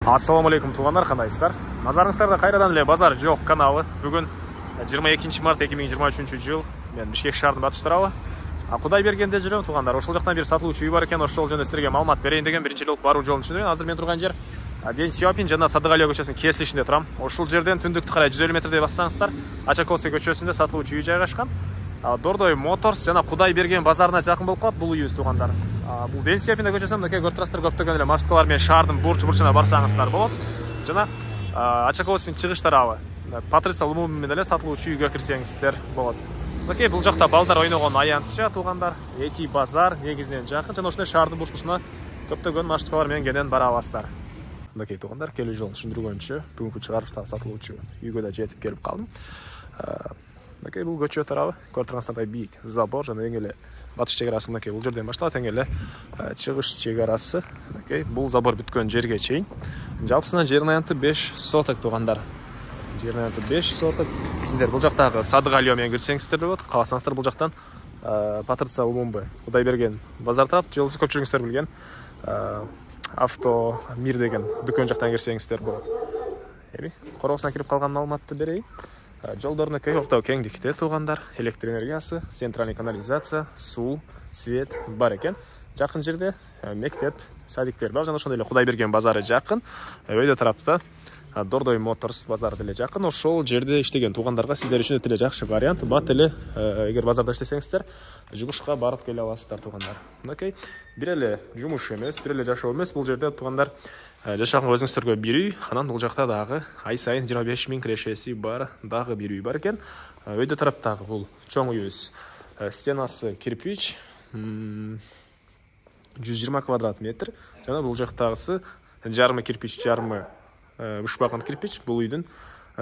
Ассалаумалейкум туғандар, қандайсыздар? Назарыңыздарда қайрадан эле базар жоқ каналы. Бүгін 22 март 2023 жыл. Мен Бишкек шаарынын батыш тарабы. Кудай бергенде жүрөм туғандар. Ошол жактан бир сатылуучу үй бар экен, ошол жөнүндө силерге маалымат берейин деген биринчилик баруу жолун түшүндүрөм. Азыр мен турган жер Ден Сиопин жана Садыгалия көчөсүнүн кесилишинде турам. Ошол жерден түндүктү карай 150 метрдей бассаңыздар, Ачаковский көчөсүндө сатылуучу үй жайгашкан. Дордой Моторс жана Кудай берген базарына жакын болуп калат бул үйүбүз туғандар. Бул Ден Сиопин көчөсүнөн мынакей көрүп турасыздар, көптөгөн эле маршруткалар менен шаардын бурч-бурчуна барсаңыздар болот. Жана Ачаковскийдин чыгыш тарабы Патриция Лумум менен эле сатылуучу үйгө кирсеңиздер болот. Мынакей бул жакта балдар ойногон аянтча туғандар. Эки базар негизинен жакын жана ошондой шаардын бурч-бурчуна көптөгөн маршруткалар менен кенен бара аласыздар. Мынакей туғандар, келүү жолун түшүндүргөнчө бүгүнкү чыгарылыштагы сатылуучу үйгө да жетип келип калдым. Мынакей бул көчө тарабы, көрүп тургансыздардай бийик забор жана эң эле батыш чек арасы мынакей бул жерден башталат, эң эле чыгыш чек арасы. Мынакей бул забор бүткөн жерге чейин. Жалпысынан жердин аянты 5 соток туғандар. Жердин аянты 5 соток. Сиздер бул жактагы Садыгалия менен кирсеңиздер болот. Кааласаңыздар бул жактан Патриция Лумумбы Кудай берген базар тарап, жолсу көпчүлүгүңүздөр билген Авто Мир деген дүкөн жактан кирсеңиздер болот. Эми короосуна кирип калган маалыматты берейин. Жолдордун орто кеңдикте туғандар, электр энергиясы, центральный канализация, суу, свет бар экен. Жакын жерде мектеп, садиктер бар, жана ошондой эле Кудай берген базары жакын. Өйдө тарапта Дордой Моторс базары деле жакын. Ошол жерде иштеген туғандарга сиздер үчүн өтө эле жакшы вариант. Бат эле эгер базарда иштесеңиздер, жумушка барып келе аласыздар туғандар. Мынакей бир эле жумуш эмес, бир эле жашоо эмес, бул жерде туғандар жашаган өзүңүздөргө бир үй, анан бул жакта дагы ай сайын 25 000 кирешеси бар, дагы бир үй бар экен. Өйдө тараптагы бул чоң үйүбүз. Стенасы кирпич, 120 квадрат метр. Жана бул жактагысы жарымы кирпич, жарымы ушбаган кирпич. Бул үйдүн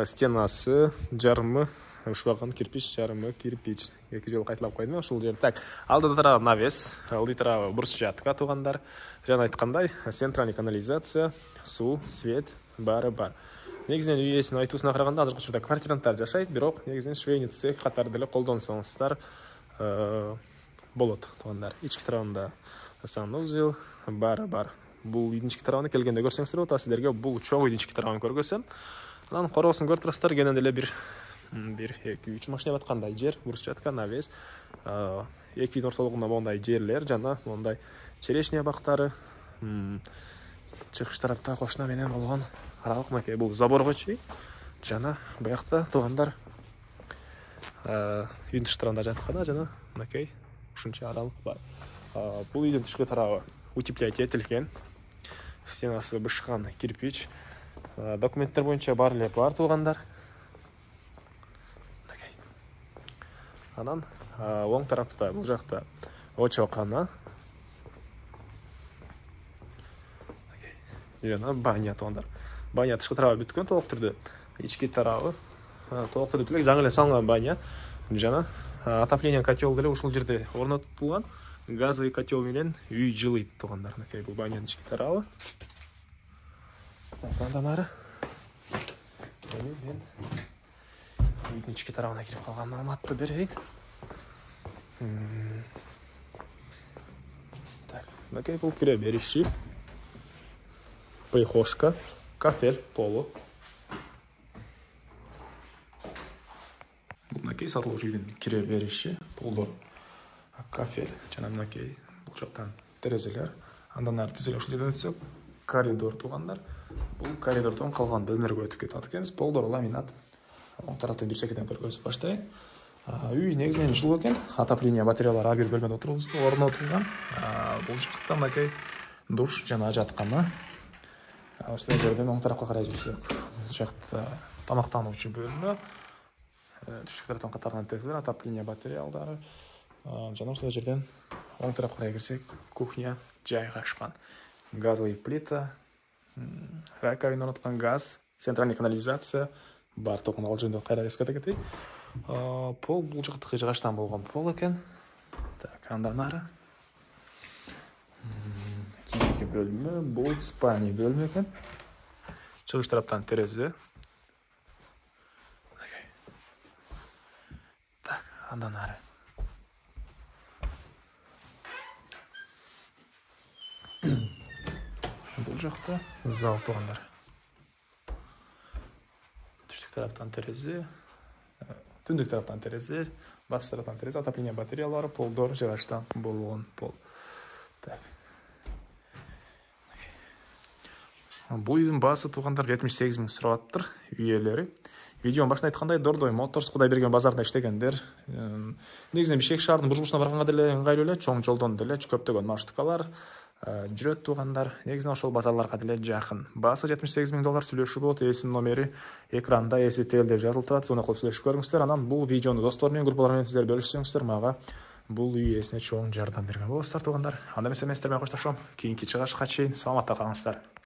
стенасы жарымы ушбаган кирпич, жарымы кирпич. Эки жолу кайталап койдум ошол жерде. Так, алдыда тарабы навес, алды тарабы брусчатка туғандар. Жана айткандай, центральный канализация, суу, свет бары бар. Негизинен үй ээсинин айтуусуна караганда азыркы учурда квартиранттар жашайт, бирок негизинен швейный цех катары деле колдонсоңуздар болот туғандар. Ички тарабында санузел бары бар. Бул үйдүн ички тарабына келгенде көрсөңүздөр болот. Сиздерге бул чоң үйдүн ички тарабын көргөзөм. Анан короосун көрүп турасыздар, кенен эле бир 2-3 машина баткандай жер, брусчатка, навес, эки үйдүн ортолугунда моундай жерлер жана моундай черешня бактары, чыгыш тарапта кошуна менен болгон аралык мынакей бул заборго чейин жана буякта туғандар үйдүн тыш тарабында жаткана жана мынакей ушунча аралык бар. Бул үйдүн тышкы тарабы утеплять этилген, стенасы бышкан кирпич. Документтер боюнча бар эле бар туғандар. Анан оң тарапта бул жакта очокана. Жана баня туғандар. Баня тышкы тарабы бүткөн толук түрдө. Ички тарабы толук түрдө бүтүлүк, жаңы эле салынган баня. Жана отопление котел деле ушул жерде орнотулган. Газовый котел менен үй жылыйт туғандар. Мынакей бул банянын ички тарабы. Андан ары мен үйдүн ички тарабына кирип калган маалыматты берейин. Так, мынакей бул кире бериши. Прихожка, кафель, полу. Мынакей сатылуучу үйдүн кире бериши, полдор, кафель жана мынакей бул жактан терезелер. Андан ары түзөлүп ушул жерден өтсөк, коридор туғандар. Бул коридордон калган бөлмөлөргө өтүп кетет экенбиз. Полдор ламинат. Оң тараптан бир чекеден көргөзүп баштайын. Үй негизинен жылуу экен. Отопление батареялары ар бир бөлмөдө орнотулган. Бул жакта мынакей душ жана жаткана. Ошол жерден оң тарапка карай жүрсөк, бул жакта тамактануучу бөлмө. Түштүк тараптан катарынан тезлер, отопление батареялары. Жана ошол жерден оң тарапка карай кирсек, кухня жайгашкан. Газовый плита, раковина орноткон, газ, центральный канализация бар туган. Ал жөнүндө кайра эскерте кетейин. Пол бул жактагы жыгачтан болгон пол экен. Так, андан ары кийинки бөлмө, бул спальный бөлмө экен. Чыгыш тараптан терезе. Так, андан ары бул жакта зал туғандар. тараптан терезе, түндүк тараптан терезе, батыш тараптан терезе, отопление батареялары, полдор жыгачтан болгон пол. Так. Бул үйдүн баасы туугандар 78 000 сурап атыр, үй ээлери. Видеонун башында айткандай, Дордой Моторс Кудайберген базарында иштегендер. Негизинен Бишкек шаарынын бурчбушуна барганга деле ыңгайлуу эле, чоң жолдон деле көптөгөн маршруткалар жүрөт туугандар. Негизинен ошол базарларга деле жакын. Баасы $78 000 сүйлөшүү болот. Эсинин номери экранда STL деп жазылып турат. Сону кол сүйлөшүп көрүңүздөр. Анан бул видеону достор менен, группалар менен сиздер бөлүшсөңүздөр, мага бул үй ээсине чоң жардам берген болосуздар туугандар. Анда эмесе мен сиздер менен коштошом. Кийинки чыгышка чейин саламатта калыңыздар.